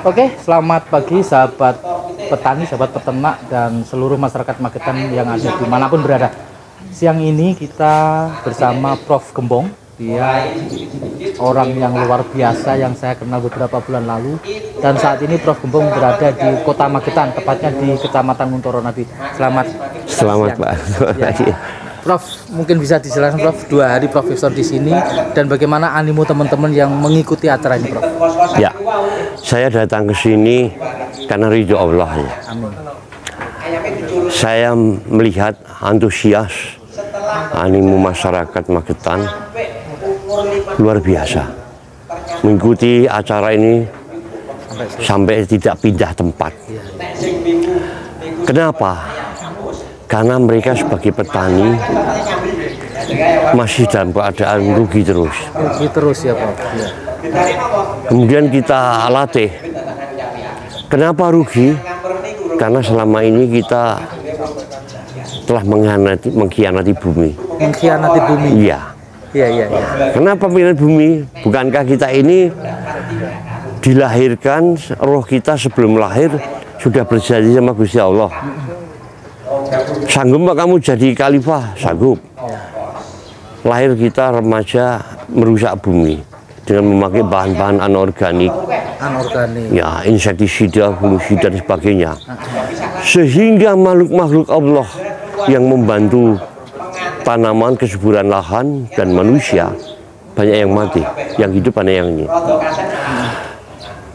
Oke, selamat pagi sahabat petani, sahabat peternak, dan seluruh masyarakat Magetan yang ada dimanapun berada. Siang ini kita bersama Prof. Gembong. Dia orang yang luar biasa yang saya kenal beberapa bulan lalu. Dan saat ini Prof. Gembong berada di Kota Magetan, tepatnya di Kecamatan Muntoronadi. Selamat Pak. Ya. Prof, mungkin bisa dijelaskan Prof, 2 hari Profesor di sini dan bagaimana animo teman-teman yang mengikuti acara ini, Prof? Ya, saya datang ke sini karena ridho Allah. Ya. Amin. Saya melihat antusias animo masyarakat Magetan luar biasa. Mengikuti acara ini sampai tidak pindah tempat. Kenapa? Karena mereka sebagai petani masih dalam keadaan rugi terus. Rugi terus ya, Prof. Ya. Kemudian kita latih. Kenapa rugi? Karena selama ini kita telah mengkhianati bumi. Mengkhianati bumi. Iya. Iya. Kenapa mengkhianati bumi? Bukankah kita ini dilahirkan, roh kita sebelum lahir sudah berjanji sama Gusti Allah? Sanggup Pak kamu jadi khalifah? Sanggup. Lahir kita remaja merusak bumi dengan memakai bahan-bahan anorganik, ya insektisida, fungisida dan sebagainya, sehingga makhluk-makhluk Allah yang membantu tanaman, kesuburan lahan dan manusia banyak yang mati, yang hidup banyak yang ini.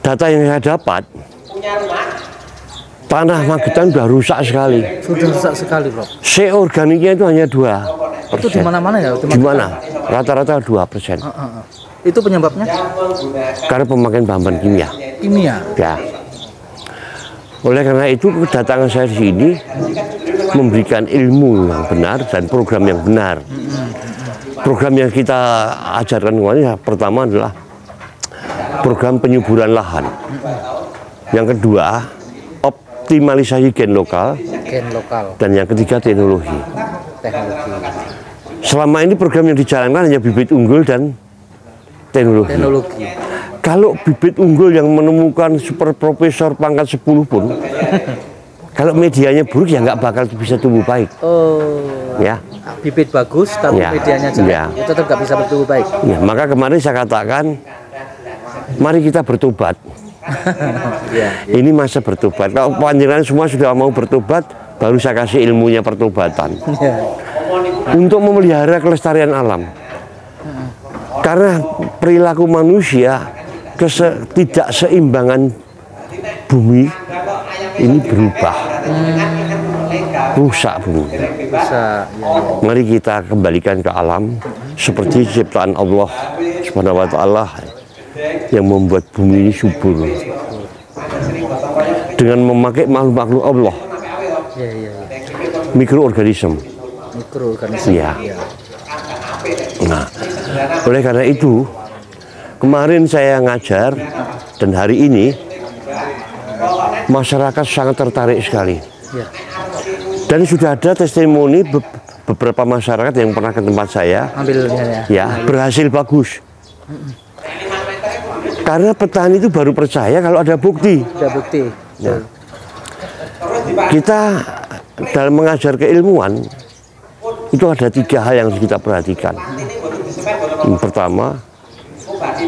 Data yang saya dapat, tanah Magetan sudah rusak sekali. Sudah rusak sekali, Prof. Organiknya itu hanya 2%. Itu di mana-mana ya? Di mana? Rata-rata 2%. Itu penyebabnya? Karena pemakaian bahan-bahan kimia. Kimia? Ya. Oleh karena itu kedatangan saya di sini memberikan ilmu yang benar dan program yang benar. Program yang kita ajarkan kemarin pertama adalah program penyuburan lahan. Yang kedua, optimalisasi gen lokal. Dan yang ketiga, teknologi. Selama ini program yang dijalankan hanya bibit unggul dan teknologi. Kalau bibit unggul yang menemukan super profesor pangkat 10 pun, kalau medianya buruk ya nggak bakal bisa tumbuh baik. Ya. Bibit bagus tapi medianya jelek, itu tetap nggak bisa bertumbuh baik. Ya, maka kemarin saya katakan, mari kita bertobat. Ini masa bertobat. Kalau panjenengan semua sudah mau bertobat, baru saya kasih ilmunya pertobatan. Untuk memelihara kelestarian alam. Karena perilaku manusia, ketidakseimbangan bumi ini berubah. Rusak bumi. Mari kita kembalikan ke alam seperti ciptaan Allah Subhanahu wa Ta'ala yang membuat bumi ini subur dengan memakai makhluk-makhluk Allah, mikroorganisme. Ya. Nah, oleh karena itu kemarin saya ngajar dan hari ini masyarakat sangat tertarik sekali. Dan sudah ada testimoni beberapa masyarakat yang pernah ke tempat saya, berhasil bagus. Karena petani itu baru percaya kalau ada bukti. Ya. Kita dalam mengajar keilmuan itu ada 3 hal yang harus kita perhatikan. Yang pertama,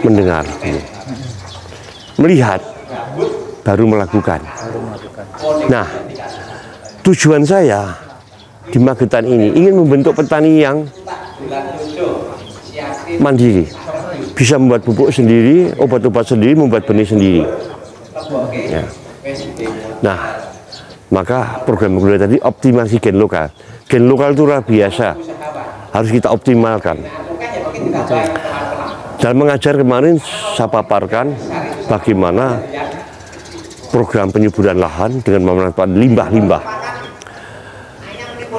mendengar, melihat, baru melakukan. Nah, tujuan saya di Magetan ini ingin membentuk petani yang mandiri. Bisa membuat pupuk sendiri, obat-obat sendiri, membuat benih sendiri. Ya. Nah, maka program kedua tadi optimasi gen lokal. Gen lokal itu luar biasa, harus kita optimalkan. Dalam mengajar kemarin saya paparkan bagaimana program penyuburan lahan dengan memanfaatkan limbah-limbah.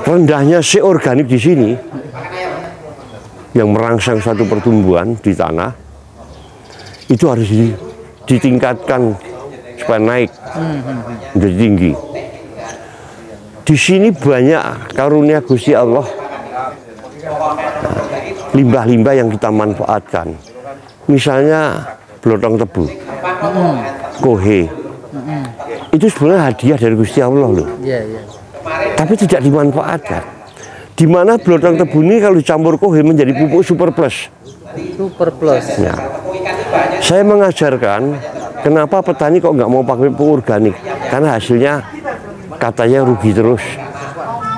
Rendahnya organik di sini yang merangsang suatu pertumbuhan di tanah itu harus ditingkatkan supaya naik menjadi tinggi. Di sini banyak karunia Gusti Allah, limbah-limbah yang kita manfaatkan. Misalnya belotong tebu. kohe. Itu sebenarnya hadiah dari Gusti Allah loh. Iya, iya. Tapi tidak dimanfaatkan. Di mana belodong tebu ini kalau dicampur kohe menjadi pupuk super plus. Super plus. Ya. Saya mengajarkan kenapa petani kok nggak mau pakai pupuk organik, karena hasilnya katanya rugi terus,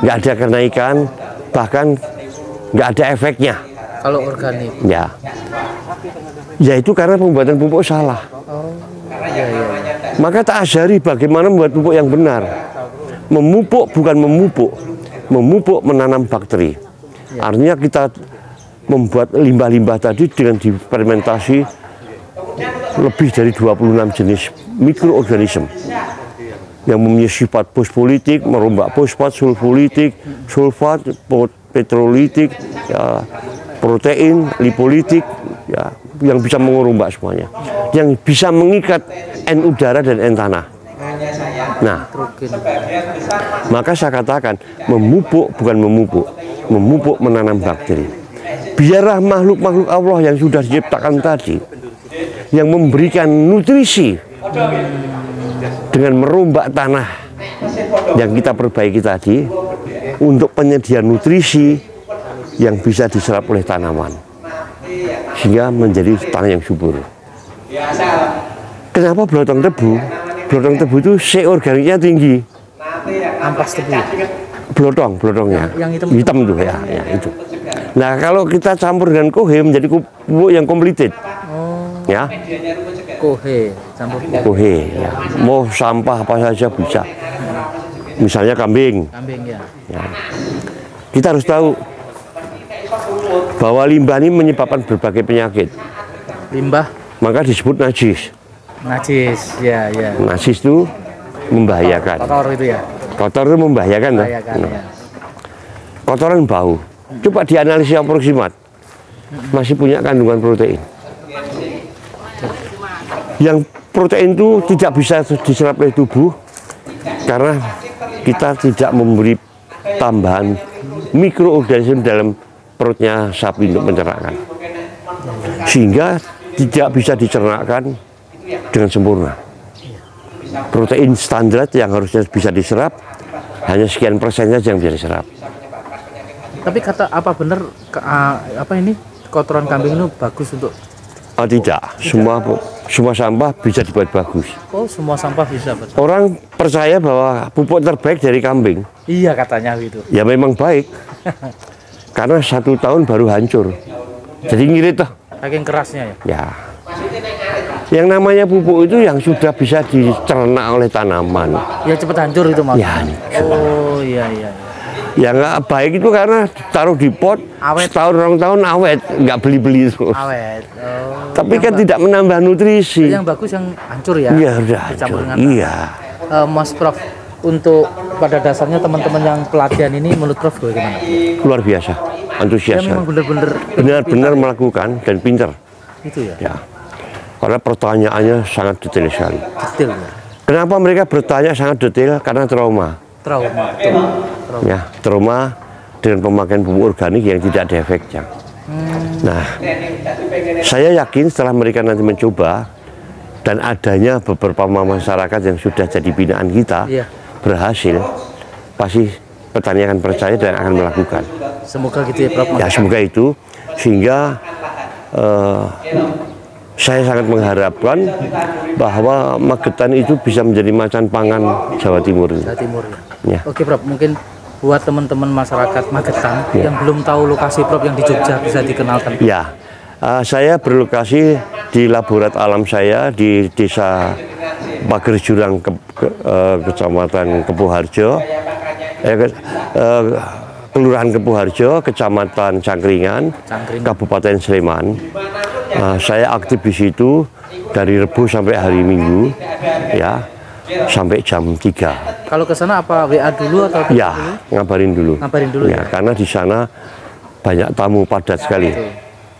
nggak ada kenaikan, bahkan nggak ada efeknya. Kalau organik. Ya. Ya itu karena pembuatan pupuk salah. Oh, iya, iya. Maka tak ajari bagaimana membuat pupuk yang benar. Memupuk bukan memupuk. Memupuk menanam bakteri. Artinya kita membuat limbah-limbah tadi dengan difermentasi lebih dari 26 jenis mikroorganisme yang mempunyai sifat fosfolitik, merombak fosfat, sulfolitik, sulfat, petrolitik, ya, protein, lipolitik, ya, yang bisa mengerombak semuanya, yang bisa mengikat N udara dan N tanah. Nah, maka saya katakan memupuk bukan memupuk, memupuk menanam bakteri. Biarlah makhluk-makhluk Allah yang sudah diciptakan tadi, yang memberikan nutrisi dengan merombak tanah yang kita perbaiki tadi untuk penyediaan nutrisi yang bisa diserap oleh tanaman sehingga menjadi tanah yang subur. Kenapa belodong tebu? Belodong tebu itu C organiknya tinggi. Ampas tebu. Belodongnya. Yang hitam tuh ya, itu. Nah, kalau kita campur dengan kohe menjadi pupuk yang completed. Oh. Ya. Kohe, campur kohe, ya. Mau sampah apa saja bisa. Misalnya kambing. Kambing ya. Ya. Kita harus tahu bahwa limbah ini menyebabkan berbagai penyakit. Limbah? Maka disebut najis. Najis, ya, ya. Najis itu membahayakan. Kotor itu ya? Kotor itu membahayakan. Membahayakan, ya. Kotoran bau. Coba dianalisis proximat. Masih punya kandungan protein. Yang protein itu tidak bisa diserap oleh tubuh karena kita tidak memberi tambahan mikroorganisme dalam perutnya sapi untuk mencernakkan, sehingga tidak bisa dicernakkan dengan sempurna. Protein standar yang harusnya bisa diserap hanya sekian persen saja yang bisa diserap. Tapi kata apa benar apa ini kotoran kambing itu bagus untuk? Oh, tidak. Semua sampah bisa dibuat bagus. Oh, semua sampah bisa. Betul. Orang percaya bahwa pupuk terbaik dari kambing. Iya, katanya gitu. Ya memang baik. Karena 1 tahun baru hancur. Jadi ngirit toh. Saking kerasnya ya? Ya. Yang namanya pupuk itu yang sudah bisa dicerna oleh tanaman. Ya cepat hancur itu maksudnya. Ya, oh iya iya. Yang nggak baik itu karena taruh di pot awet. Setahun 2 tahun awet, nggak beli-beli itu. Awet. Oh, tapi kan tidak menambah nutrisi. Yang bagus yang hancur ya? Iya udah hancur. Iya. Mas Prof, untuk pada dasarnya teman-teman yang pelatihan ini menurut Prof bagaimana? Luar biasa, antusias. Ya, memang benar-benar melakukan dan pintar. Itu ya. Ya. Karena pertanyaannya sangat detail sekali. Detail ya. Kenapa mereka bertanya sangat detail? Karena trauma. Trauma. Ya, trauma dengan pemakaian pupuk organik yang tidak ada efeknya. Nah, saya yakin setelah mereka nanti mencoba dan adanya beberapa masyarakat yang sudah jadi binaan kita berhasil, pasti petani akan percaya dan akan melakukan. Semoga gitu ya, Prof. Ya, semoga itu sehingga saya sangat mengharapkan bahwa Magetan itu bisa menjadi macan pangan Jawa Timur. Jawa Timur ya. Oke, Prof, mungkin buat teman-teman masyarakat Magetan yang belum tahu lokasi Prof yang di Jogja bisa dikenalkan. Ya, saya berlokasi di laborat alam saya di Desa Pager Jurang, Kecamatan Kepuharjo, Kelurahan Kepuharjo, Kecamatan Cangkringan, Kabupaten Sleman. Saya aktif di situ dari Rebu sampai hari Minggu, ya, sampai jam 3. Kalau ke sana apa WA dulu atau? Ya, ngabarin dulu. Ngabarin dulu ya. Karena di sana banyak tamu padat sekali.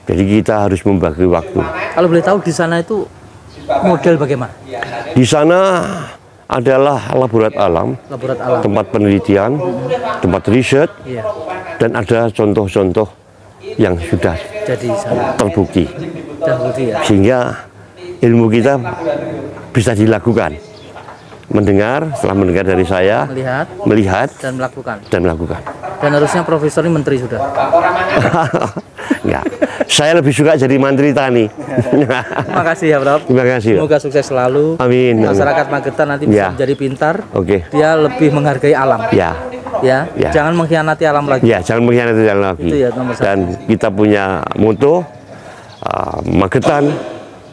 Jadi kita harus membagi waktu. Kalau boleh tahu di sana itu model bagaimana? Di sana adalah laborat alam, tempat penelitian, tempat riset, dan ada contoh-contoh yang sudah jadi terbukti. Ya. Sehingga ilmu kita bisa dilakukan. Mendengar, setelah mendengar dari saya, melihat dan melakukan. Dan harusnya profesor ini menteri sudah. Enggak. Saya lebih suka jadi menteri tani. Terima kasih ya, Prof. Terima kasih. Semoga sukses selalu. Amin. Masyarakat Magetan nanti bisa menjadi pintar. Dia lebih menghargai alam. Ya. Jangan mengkhianati alam lagi. Ya, jangan mengkhianati alam lagi. Itu ya nomor satu. Dan kita punya moto Magetan,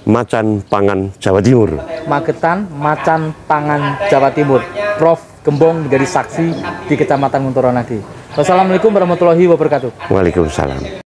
Macan Pangan Jawa Timur. Magetan, Macan Pangan Jawa Timur. Prof Gembong menjadi saksi di Kecamatan Ngunturonadi. Wassalamualaikum warahmatullahi wabarakatuh. Waalaikumsalam.